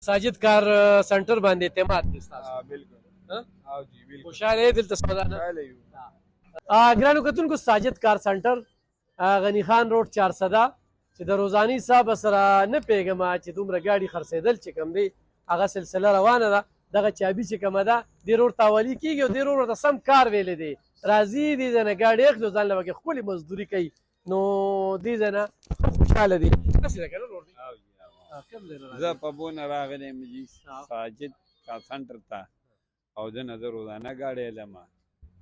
ساجد کار سنټر باندې اعتماد دی ستاسو بالکل ها او جی بالکل خوشاله یې دلته سمدانه خوشاله یو ګرانو کتونکو ساجد کار سنټر غنی خان روډ 400 چې د روزاني حساب سره نه پیګم چې دومره ګاډي خرڅېدل چې کم دی هغه سلسله روانه ده دغه چابي چې کومه ده دې روډ تاولي کېږي او دې روډ ورته سم کار ویلی دی راځي دې ځای نه ګاډي اخلي او ځان له پکې ښکلې مزدوري کوي نو دې ځای نه خوشحاله دي داسې ده که نه روډ دی کوم ځای نه راځي زه په بونه راغلی یم جي ساجد کار سنټر ته او دنه زه روزانه ګاډی لمه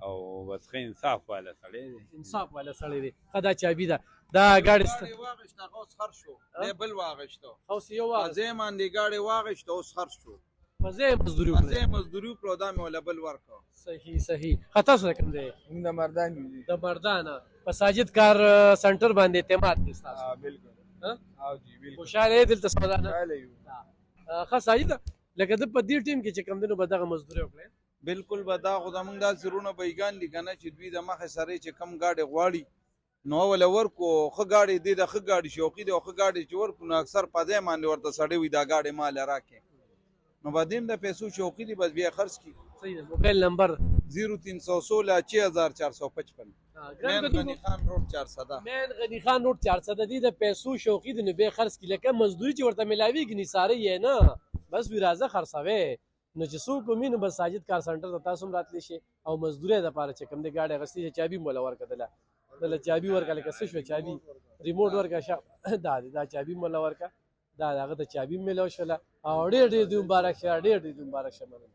او بس ښه انصاف والا سړی دی انصاف والا سړی دی ښه دا چابي ده دا ګاډي واغشته اوس خر شو دی بل واغشته اوس یو واغ ځای باندې ګاډي واغشته اوس خر شو په ځای مزدوري وکړې ځای مزدوري وکړو دا مې ولا بل ورکړو صحیح صحیح ښه تاسو د کوم ځای موږ د مردان یو د مردانه په ساجد کار سنټر باندې اعتماد دی ستاسو بالکل ها او جی بالکل خوشاله یې دلته سمدانه خوشاله یو ښه ساجد لکه د په دې ټیم کې چې کوم دنو به دغه مزدوري وکړې بالکل به دا خو زمونږ دا سرونه بیګان دي که نه چې دوی د مخې سره چې کم ګاډي غواړي نو وله ورکو ښه ګاډي دی د ښه ګاډي شوقي دی او ښه ګاډي چې ورکو نو اکثر په ځای باندې ورته سړی وي دا ګاډي ماله راکړې نو به دیم د پیسو شوقي دي بس بیا خرڅ کړي صحیح ده موبایل نمبر 0316 6455 مین غنی خان روډ 400 مین غنی خان روډ 400 دی د پیسو شوقي دی نو به خرڅ کړي لکه مزدوري چې ورته ملاویږي نثاري یې نه بس وی راځه خرڅوي نو چې څوک ومینو بس ساجد کار سنټر ته تاسو هم راتلی شئ او مزدورۍ دپاره چې کوم دی ګاډي اخیستې چې چابي مو له ورکړه دله چابي ورکړه لکه څه شوه چابي ریموټ ورکړه دا دی دا چابي مو له ورکړه دا د هغه د چابي مې میلاو شوله او ډېر ډېر دې مبارک شه ډېر ډېر دې مبارک شه مننه